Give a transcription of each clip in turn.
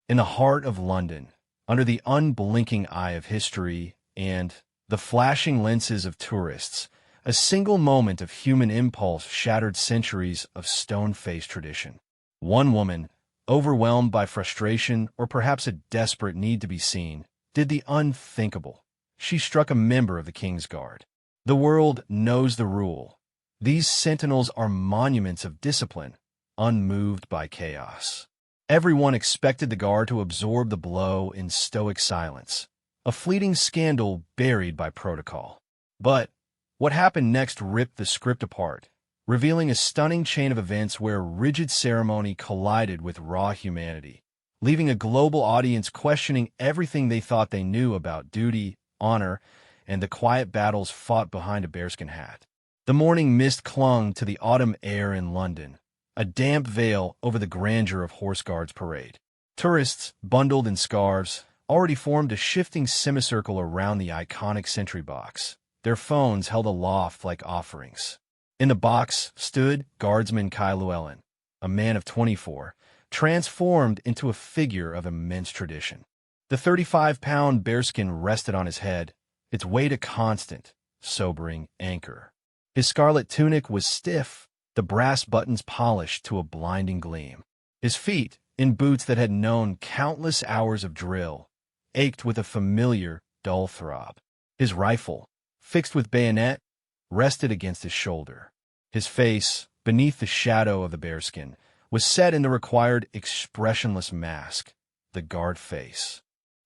In the heart of London, under the unblinking eye of history and the flashing lenses of tourists, a single moment of human impulse shattered centuries of stone-faced tradition. One woman, overwhelmed by frustration or perhaps a desperate need to be seen, did the unthinkable. She struck a member of the King's Guard. The world knows the rule. These sentinels are monuments of discipline, unmoved by chaos. Everyone expected the guard to absorb the blow in stoic silence, a fleeting scandal buried by protocol. But what happened next ripped the script apart, revealing a stunning chain of events where rigid ceremony collided with raw humanity, leaving a global audience questioning everything they thought they knew about duty, honor, and the quiet battles fought behind a bearskin hat. The morning mist clung to the autumn air in London, a damp veil over the grandeur of Horse Guards parade. Tourists, bundled in scarves, already formed a shifting semicircle around the iconic sentry box, their phones held aloft like offerings. In the box stood Guardsman Kai Llewellyn, a man of 24, transformed into a figure of immense tradition. The 35-pound bearskin rested on his head, its weight a constant, sobering anchor. His scarlet tunic was stiff, the brass buttons polished to a blinding gleam. His feet, in boots that had known countless hours of drill, ached with a familiar, dull throb. His rifle, fixed with bayonet, rested against his shoulder. His face, beneath the shadow of the bearskin, was set in the required expressionless mask, the guard face.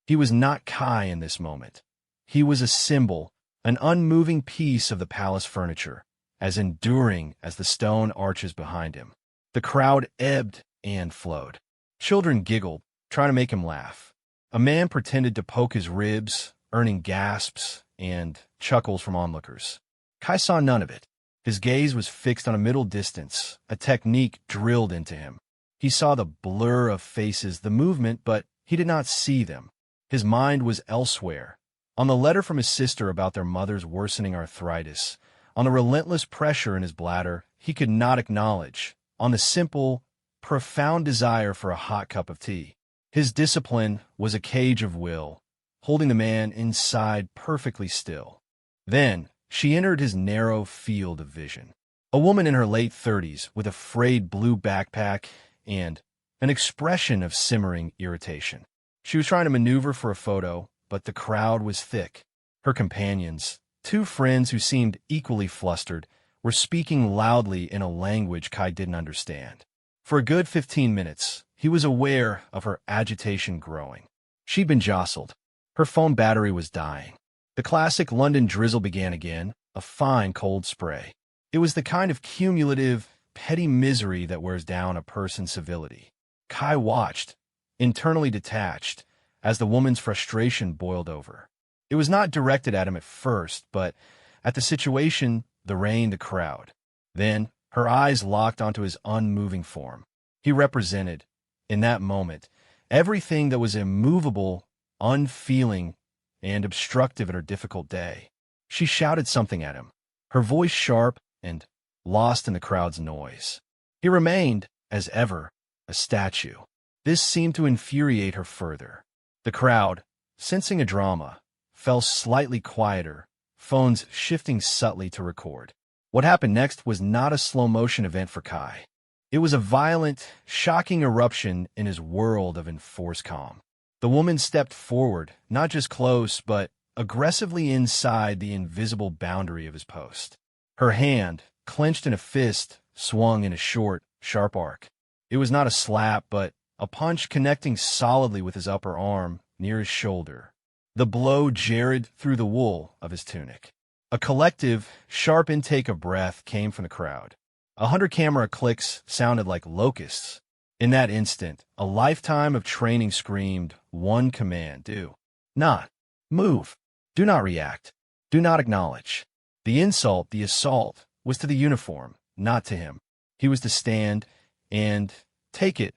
He was not Kai in this moment. He was a symbol, an unmoving piece of the palace furniture, as enduring as the stone arches behind him. The crowd ebbed and flowed. Children giggled, trying to make him laugh. A man pretended to poke his ribs, earning gasps and chuckles from onlookers. Kai saw none of it. His gaze was fixed on a middle distance, a technique drilled into him. He saw the blur of faces, the movement, but he did not see them. His mind was elsewhere, on the letter from his sister about their mother's worsening arthritis, on the relentless pressure in his bladder he could not acknowledge, on the simple, profound desire for a hot cup of tea. His discipline was a cage of will, holding the man inside perfectly still. Then she entered his narrow field of vision. A woman in her late 30s with a frayed blue backpack and an expression of simmering irritation. She was trying to maneuver for a photo, but the crowd was thick. Her companions, two friends who seemed equally flustered, were speaking loudly in a language Kai didn't understand. For a good 15 minutes, he was aware of her agitation growing. She'd been jostled. Her phone battery was dying. The classic London drizzle began again, a fine cold spray. It was the kind of cumulative, petty misery that wears down a person's civility. Kai watched, internally detached, as the woman's frustration boiled over. It was not directed at him at first, but at the situation, the rain, the crowd. Then, her eyes locked onto his unmoving form. He represented, in that moment, everything that was immovable, unfeeling, and obstructive in her difficult day. She shouted something at him, her voice sharp and lost in the crowd's noise. He remained, as ever, a statue. This seemed to infuriate her further. The crowd, sensing a drama, fell slightly quieter, phones shifting subtly to record. What happened next was not a slow-motion event for Kai. It was a violent, shocking eruption in his world of enforced calm. The woman stepped forward, not just close, but aggressively inside the invisible boundary of his post. Her hand, clenched in a fist, swung in a short, sharp arc. It was not a slap, but a punch connecting solidly with his upper arm, near his shoulder. The blow jarred through the wool of his tunic. A collective, sharp intake of breath came from the crowd. 100 camera clicks sounded like locusts. In that instant, a lifetime of training screamed one command: do not move. Do not react. Do not acknowledge. The insult, the assault, was to the uniform, not to him. He was to stand and take it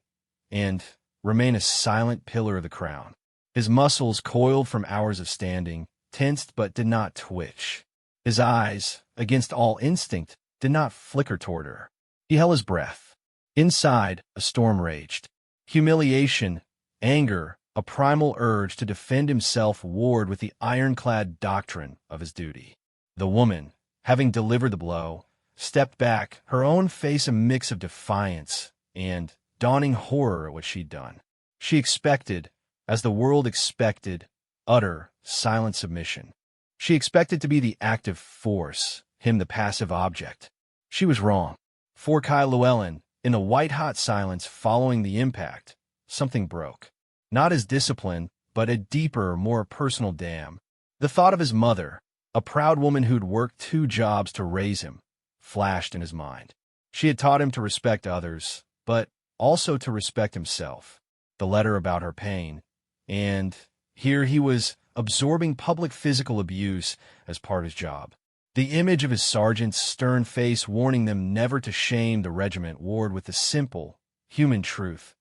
and remain a silent pillar of the crown. His muscles, coiled from hours of standing, tensed but did not twitch. His eyes, against all instinct, did not flicker toward her. He held his breath. Inside, a storm raged. Humiliation, Anger, a primal urge to defend himself, warred with the ironclad doctrine of his duty. The woman, having delivered the blow, stepped back, her own face a mix of defiance and dawning horror at what she'd done. She expected, as the world expected, utter, silent submission. She expected to be the active force, him the passive object. She was wrong. For Kai Llewellyn, in the white-hot silence following the impact, something broke. Not his discipline, but a deeper, more personal dam. The thought of his mother, a proud woman who'd worked 2 jobs to raise him, flashed in his mind. She had taught him to respect others, but also to respect himself. The letter about her pain. And here he was absorbing public physical abuse as part of his job. The image of his sergeant's stern face warning them never to shame the regiment warred with the simple, human truth.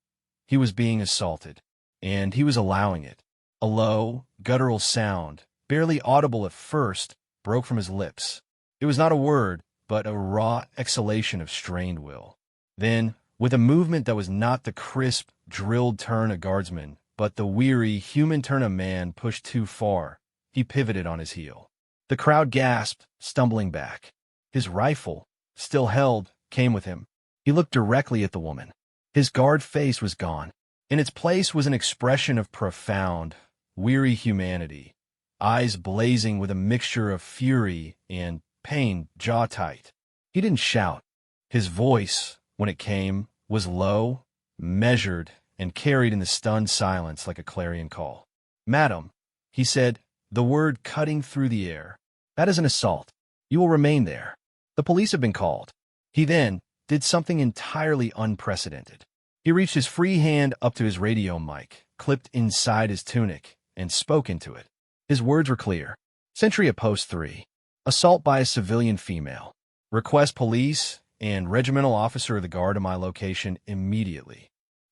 He was being assaulted, and he was allowing it. A low, guttural sound, barely audible at first, broke from his lips. It was not a word, but a raw exhalation of strained will. Then, with a movement that was not the crisp, drilled turn a guardsman, but the weary, human turn a man pushed too far, he pivoted on his heel. The crowd gasped, stumbling back. His rifle, still held, came with him. He looked directly at the woman. His guard face was gone. In its place was an expression of profound, weary humanity, eyes blazing with a mixture of fury and pain, jaw tight. He didn't shout. His voice, when it came, was low, measured, and carried in the stunned silence like a clarion call. "Madam," he said, the word cutting through the air, "that is an assault. You will remain there. The police have been called." He then did something entirely unprecedented. He reached his free hand up to his radio mic, clipped inside his tunic, and spoke into it. His words were clear. "Sentry at Post 3. Assault by a civilian female. Request police and regimental officer of the guard to my location immediately."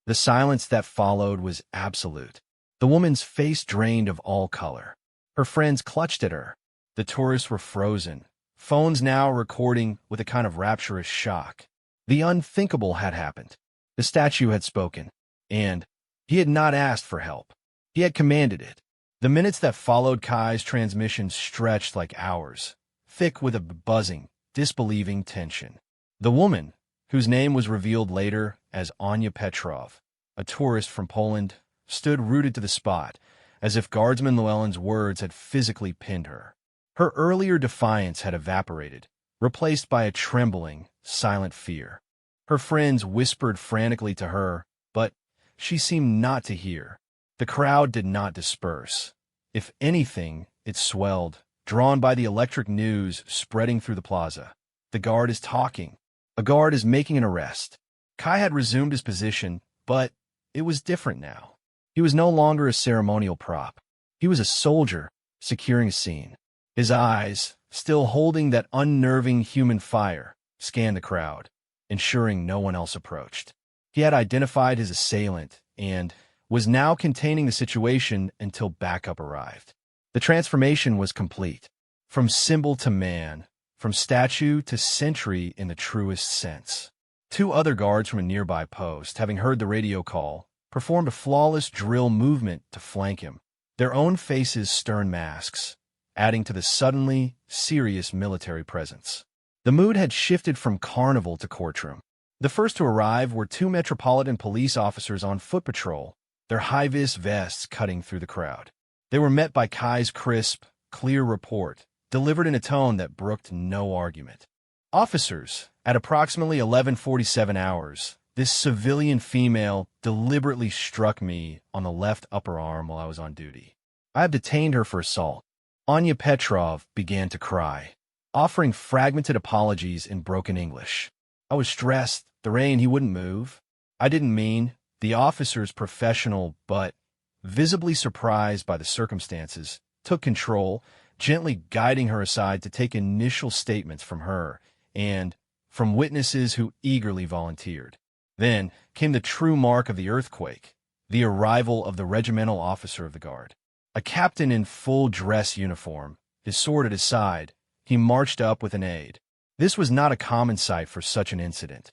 The silence that followed was absolute. The woman's face drained of all color. Her friends clutched at her. The tourists were frozen, phones now recording with a kind of rapturous shock. The unthinkable had happened. The statue had spoken, and he had not asked for help. He had commanded it. The minutes that followed Kai's transmission stretched like hours, thick with a buzzing, disbelieving tension. The woman, whose name was revealed later as Anya Petrov, a tourist from Poland, stood rooted to the spot, as if Guardsman Llewellyn's words had physically pinned her. Her earlier defiance had evaporated, replaced by a trembling, silent fear. Her friends whispered frantically to her, but she seemed not to hear. The crowd did not disperse. If anything, it swelled, drawn by the electric news spreading through the plaza. The guard is talking. A guard is making an arrest. Kai had resumed his position, but it was different now. He was no longer a ceremonial prop. He was a soldier, securing a scene. His eyes, still holding that unnerving human fire, scanned the crowd, ensuring no one else approached. He had identified his assailant and was now containing the situation until backup arrived. The transformation was complete. From symbol to man, from statue to sentry in the truest sense. 2 other guards from a nearby post, having heard the radio call, performed a flawless drill movement to flank him, their own faces stern masks, adding to the suddenly serious military presence. The mood had shifted from carnival to courtroom. The first to arrive were 2 Metropolitan Police officers on foot patrol, their high-vis vests cutting through the crowd. They were met by Kai's crisp, clear report, delivered in a tone that brooked no argument. "Officers, at approximately 11:47 hours, this civilian female deliberately struck me on the left upper arm while I was on duty. I have detained her for assault." Anya Petrov began to cry, offering fragmented apologies in broken English. "I was stressed. The rain, he wouldn't move. I didn't mean." The officers, professional but visibly surprised by the circumstances, took control, gently guiding her aside to take initial statements from her and from witnesses who eagerly volunteered. Then came the true mark of the earthquake, the arrival of the regimental officer of the guard. A captain in full dress uniform, his sword at his side, he marched up with an aide. This was not a common sight for such an incident.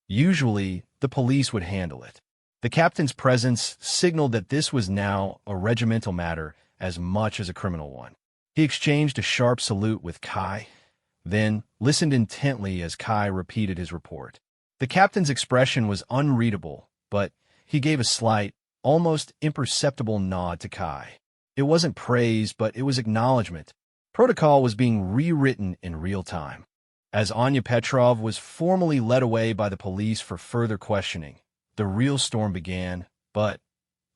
Usually, the police would handle it. The captain's presence signaled that this was now a regimental matter as much as a criminal one. He exchanged a sharp salute with Kai, then listened intently as Kai repeated his report. The captain's expression was unreadable, but he gave a slight, almost imperceptible nod to Kai. It wasn't praise, but it was acknowledgement. Protocol was being rewritten in real time. As Anya Petrov was formally led away by the police for further questioning, the real storm began, but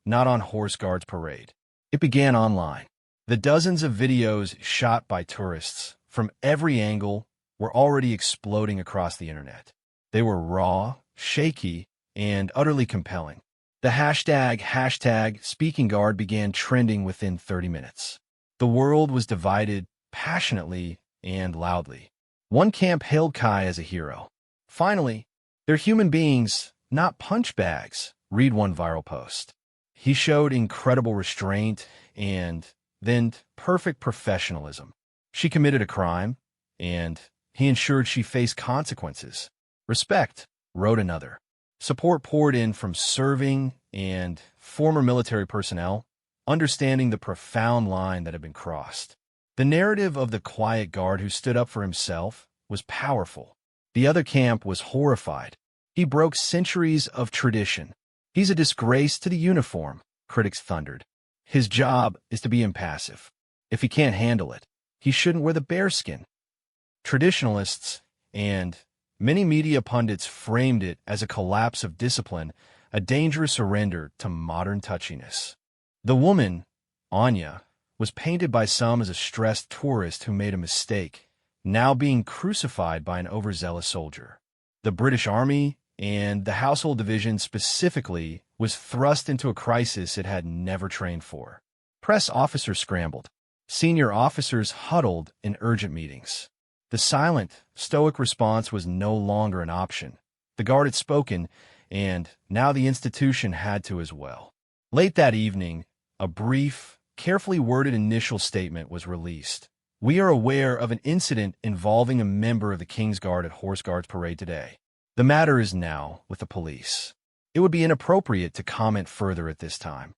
not on Horse Guards Parade. It began online. The dozens of videos shot by tourists from every angle were already exploding across the internet. They were raw, shaky, and utterly compelling. The hashtag Speaking Guard began trending within 30 minutes. The world was divided passionately and loudly. One camp hailed Kai as a hero. Finally, they're human beings, not punch bags, read one viral post. He showed incredible restraint and then perfect professionalism. She committed a crime, and he ensured she faced consequences. Respect, wrote another. Support poured in from serving and former military personnel, understanding the profound line that had been crossed. The narrative of the quiet guard who stood up for himself was powerful. The other camp was horrified. He broke centuries of tradition. He's a disgrace to the uniform, critics thundered. His job is to be impassive. If he can't handle it, he shouldn't wear the bearskin. Traditionalists and many media pundits framed it as a collapse of discipline, a dangerous surrender to modern touchiness. The woman, Anya, was painted by some as a stressed tourist who made a mistake, now being crucified by an overzealous soldier. The British Army, and the Household Division specifically, was thrust into a crisis it had never trained for. Press officers scrambled. Senior officers huddled in urgent meetings. The silent, stoic response was no longer an option. The guard had spoken, and now the institution had to as well. Late that evening, a brief, carefully worded initial statement was released. We are aware of an incident involving a member of the King's Guard at Horse Guards Parade today. The matter is now with the police. It would be inappropriate to comment further at this time.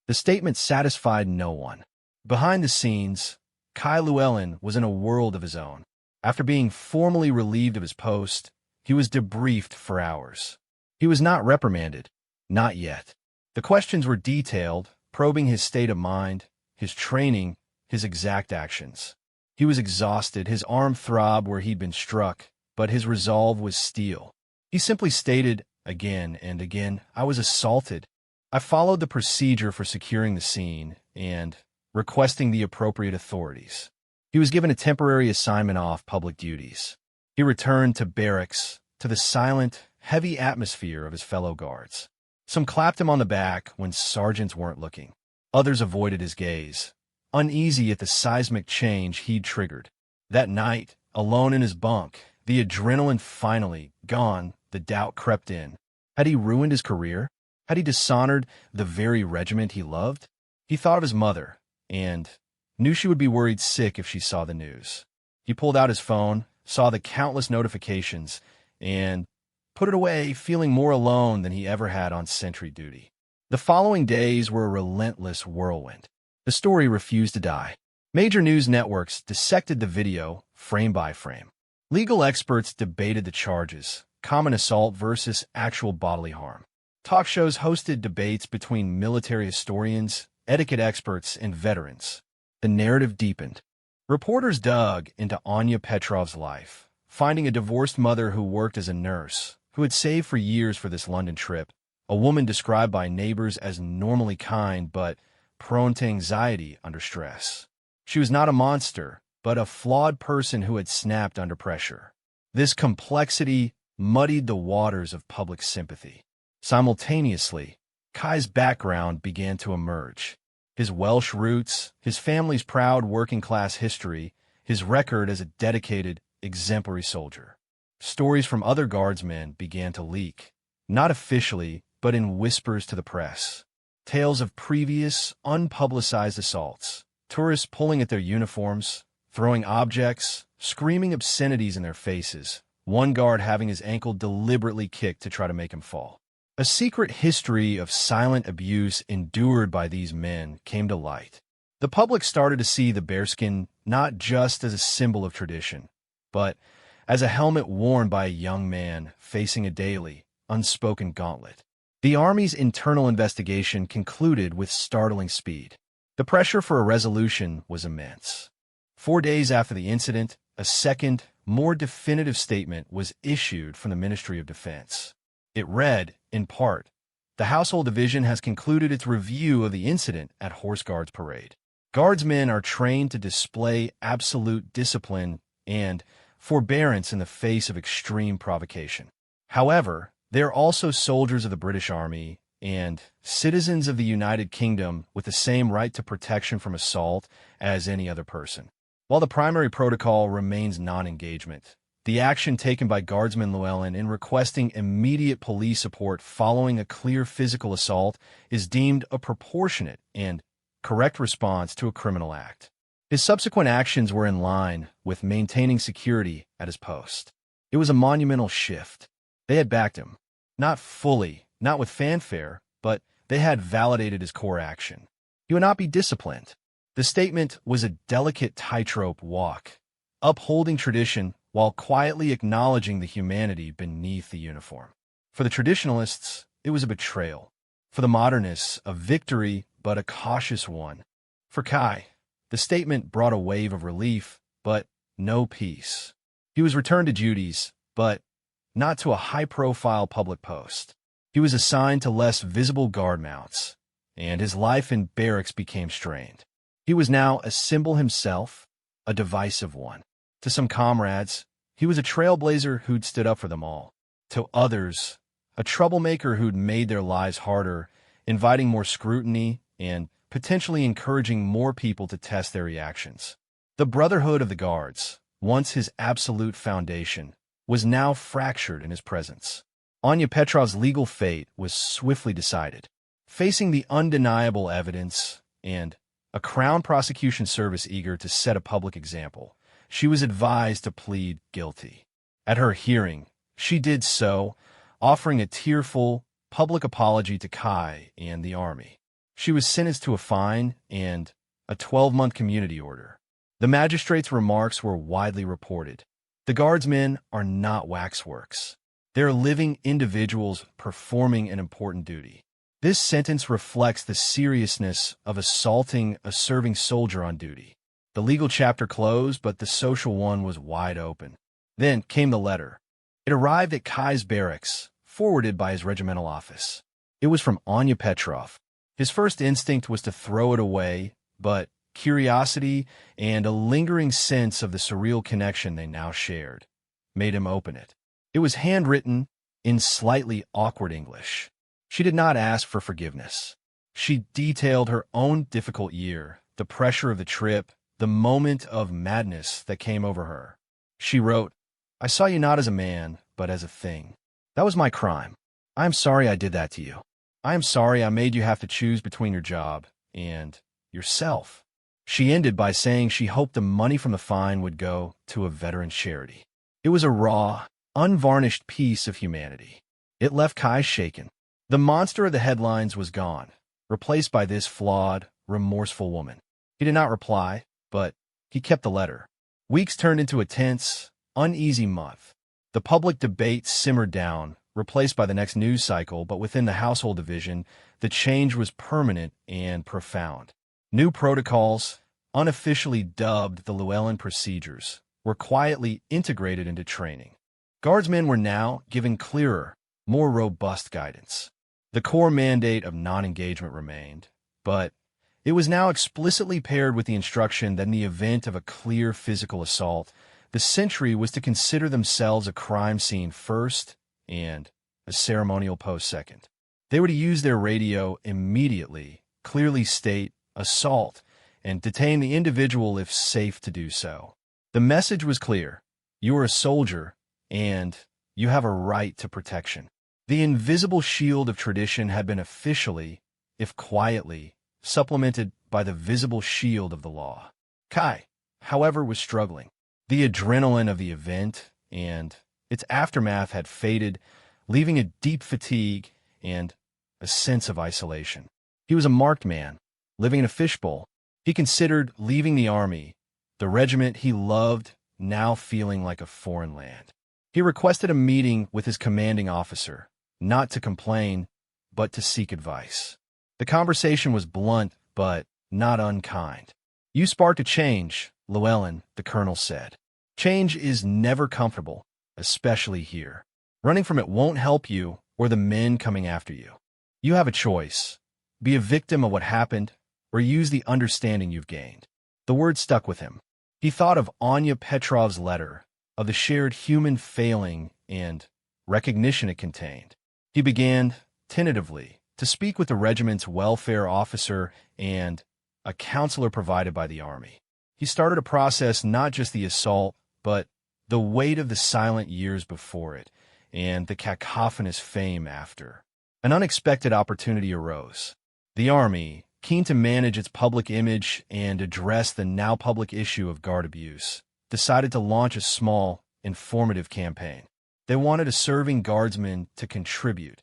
The statement satisfied no one. Behind the scenes, Kai Llewellyn was in a world of his own. After being formally relieved of his post, he was debriefed for hours. He was not reprimanded. Not yet. The questions were detailed, probing his state of mind, his training, his exact actions. He was exhausted, his arm throbbed where he'd been struck, but his resolve was steel. He simply stated, again and again, I was assaulted. I followed the procedure for securing the scene and requesting the appropriate authorities. He was given a temporary assignment off public duties. He returned to barracks, to the silent, heavy atmosphere of his fellow guards. Some clapped him on the back when sergeants weren't looking. Others avoided his gaze, uneasy at the seismic change he'd triggered. That night, alone in his bunk, the adrenaline finally gone, the doubt crept in. Had he ruined his career? Had he dishonored the very regiment he loved? He thought of his mother, and knew she would be worried sick if she saw the news. He pulled out his phone, saw the countless notifications, and put it away, feeling more alone than he ever had on sentry duty. The following days were a relentless whirlwind. The story refused to die. Major news networks dissected the video frame by frame. Legal experts debated the charges, common assault versus actual bodily harm. Talk shows hosted debates between military historians, etiquette experts, and veterans. The narrative deepened. Reporters dug into Anya Petrov's life, finding a divorced mother who worked as a nurse, who had saved for years for this London trip, a woman described by neighbors as normally kind but prone to anxiety under stress. She was not a monster, but a flawed person who had snapped under pressure. This complexity muddied the waters of public sympathy. Simultaneously, Kai's background began to emerge. His Welsh roots, his family's proud working-class history, his record as a dedicated, exemplary soldier. Stories from other guardsmen began to leak, not officially, but in whispers to the press. Tales of previous, unpublicized assaults, tourists pulling at their uniforms, throwing objects, screaming obscenities in their faces, one guard having his ankle deliberately kicked to try to make him fall. A secret history of silent abuse endured by these men came to light. The public started to see the bearskin not just as a symbol of tradition, but as a helmet worn by a young man facing a daily, unspoken gauntlet. The Army's internal investigation concluded with startling speed. The pressure for a resolution was immense. 4 days after the incident, a second, more definitive statement was issued from the Ministry of Defense. It read, in part, "The Household Division has concluded its review of the incident at Horse Guards Parade. Guardsmen are trained to display absolute discipline and forbearance in the face of extreme provocation. However, they are also soldiers of the British Army and citizens of the United Kingdom with the same right to protection from assault as any other person. While the primary protocol remains non-engagement, the action taken by Guardsman Llewellyn in requesting immediate police support following a clear physical assault is deemed a proportionate and correct response to a criminal act. His subsequent actions were in line with maintaining security at his post. It was a monumental shift. They had backed him. Not fully, not with fanfare, but they had validated his core action. He would not be disciplined. The statement was a delicate tightrope walk, upholding tradition while quietly acknowledging the humanity beneath the uniform. For the traditionalists, it was a betrayal. For the modernists, a victory, but a cautious one. For Kai, the statement brought a wave of relief, but no peace. He was returned to duties, but not to a high-profile public post. He was assigned to less visible guard mounts, and his life in barracks became strained. He was now a symbol himself, a divisive one. To some comrades, he was a trailblazer who'd stood up for them all. To others, a troublemaker who'd made their lives harder, inviting more scrutiny and potentially encouraging more people to test their reactions. The Brotherhood of the Guards, once his absolute foundation, was now fractured in his presence. Anya Petrov's legal fate was swiftly decided. Facing the undeniable evidence and a Crown Prosecution Service eager to set a public example, she was advised to plead guilty. At her hearing, she did so, offering a tearful, public apology to Kai and the Army. She was sentenced to a fine and a 12-month community order. The magistrate's remarks were widely reported. The Guardsmen are not waxworks. They're living individuals performing an important duty. This sentence reflects the seriousness of assaulting a serving soldier on duty. The legal chapter closed, but the social one was wide open. Then came the letter. It arrived at Kai's barracks, forwarded by his regimental office. It was from Anya Petrov. His first instinct was to throw it away, but curiosity and a lingering sense of the surreal connection they now shared made him open it. It was handwritten in slightly awkward English. She did not ask for forgiveness. She detailed her own difficult year, the pressure of the trip, the moment of madness that came over her. She wrote, "I saw you not as a man, but as a thing. That was my crime. I am sorry I did that to you. I am sorry I made you have to choose between your job and yourself." She ended by saying she hoped the money from the fine would go to a veteran charity. It was a raw, unvarnished piece of humanity. It left Kai shaken. The monster of the headlines was gone, replaced by this flawed, remorseful woman. He did not reply, but he kept the letter. Weeks turned into a tense, uneasy month. The public debate simmered down, replaced by the next news cycle, but within the Household Division, the change was permanent and profound. New protocols, unofficially dubbed the Llewellyn Procedures, were quietly integrated into training. Guardsmen were now given clearer, more robust guidance. The core mandate of non-engagement remained, but it was now explicitly paired with the instruction that in the event of a clear physical assault, the sentry was to consider themselves a crime scene first and a ceremonial post second. They were to use their radio immediately, clearly state assault, and detain the individual if safe to do so. The message was clear. You are a soldier, and you have a right to protection. The invisible shield of tradition had been officially, if quietly, supplemented by the visible shield of the law. Kai, however, was struggling. The adrenaline of the event and its aftermath had faded, leaving a deep fatigue and a sense of isolation. He was a marked man, living in a fishbowl. He considered leaving the army, the regiment he loved, now feeling like a foreign land. He requested a meeting with his commanding officer, not to complain, but to seek advice. The conversation was blunt, but not unkind. "You sparked a change, Llewellyn," the colonel said. "Change is never comfortable, especially here. Running from it won't help you or the men coming after you. You have a choice. Be a victim of what happened, or use the understanding you've gained." The word stuck with him. He thought of Anya Petrov's letter, of the shared human failing and recognition it contained. He began, tentatively, to speak with the regiment's welfare officer and a counselor provided by the army. He started to process not just the assault, but the weight of the silent years before it and the cacophonous fame after. An unexpected opportunity arose. The army, keen to manage its public image and address the now public issue of guard abuse, decided to launch a small, informative campaign. They wanted a serving guardsman to contribute,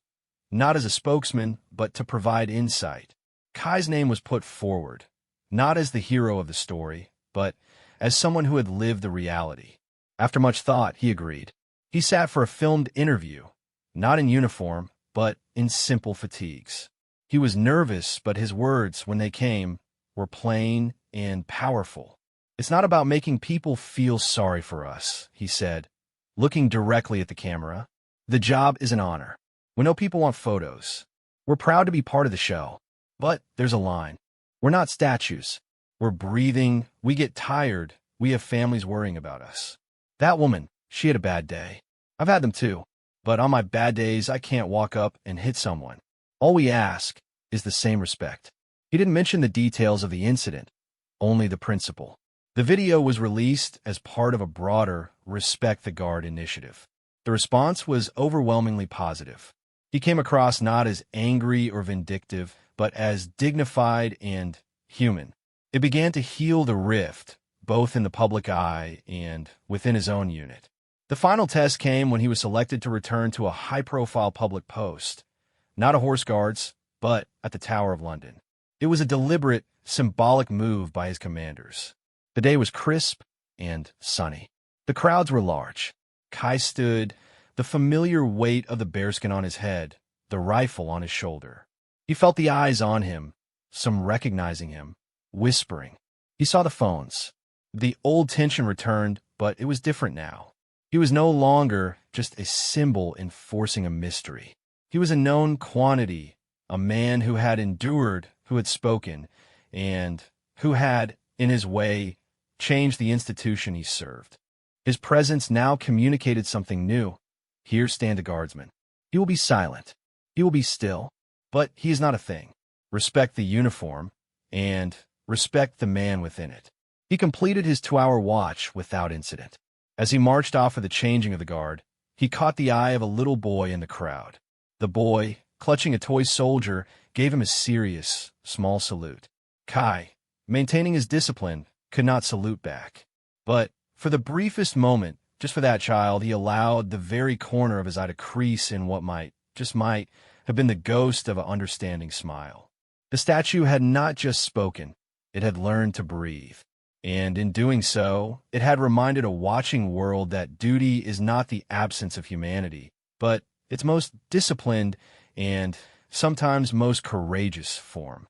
not as a spokesman, but to provide insight. Kai's name was put forward, not as the hero of the story, but as someone who had lived the reality. After much thought, he agreed. He sat for a filmed interview, not in uniform, but in simple fatigues. He was nervous, but his words, when they came, were plain and powerful. "It's not about making people feel sorry for us," he said, looking directly at the camera. "The job is an honor. We know people want photos. We're proud to be part of the show. But there's a line. We're not statues. We're breathing. We get tired. We have families worrying about us. That woman, she had a bad day. I've had them too. But on my bad days, I can't walk up and hit someone. All we ask is the same respect." He didn't mention the details of the incident, only the principle. The video was released as part of a broader Respect the Guard initiative. The response was overwhelmingly positive. He came across not as angry or vindictive, but as dignified and human. It began to heal the rift, both in the public eye and within his own unit. The final test came when he was selected to return to a high-profile public post, not a Horse Guards, but at the Tower of London. It was a deliberate, symbolic move by his commanders. The day was crisp and sunny. The crowds were large. Kai stood, the familiar weight of the bearskin on his head, the rifle on his shoulder. He felt the eyes on him, some recognizing him, whispering. He saw the phones. The old tension returned, but it was different now. He was no longer just a symbol enforcing a mystery. He was a known quantity, a man who had endured, who had spoken, and who had, in his way, changed the institution he served. His presence now communicated something new. Here stand the guardsmen. He will be silent. He will be still. But he is not a thing. Respect the uniform, and respect the man within it. He completed his 2-hour watch without incident. As he marched off with the changing of the guard, he caught the eye of a little boy in the crowd. The boy, clutching a toy soldier, gave him a serious, small salute. Kai, maintaining his discipline, could not salute back. But for the briefest moment, just for that child, he allowed the very corner of his eye to crease in what might have been the ghost of an understanding smile. The statue had not just spoken, it had learned to breathe. And in doing so, it had reminded a watching world that duty is not the absence of humanity, but its most disciplined and sometimes most courageous form.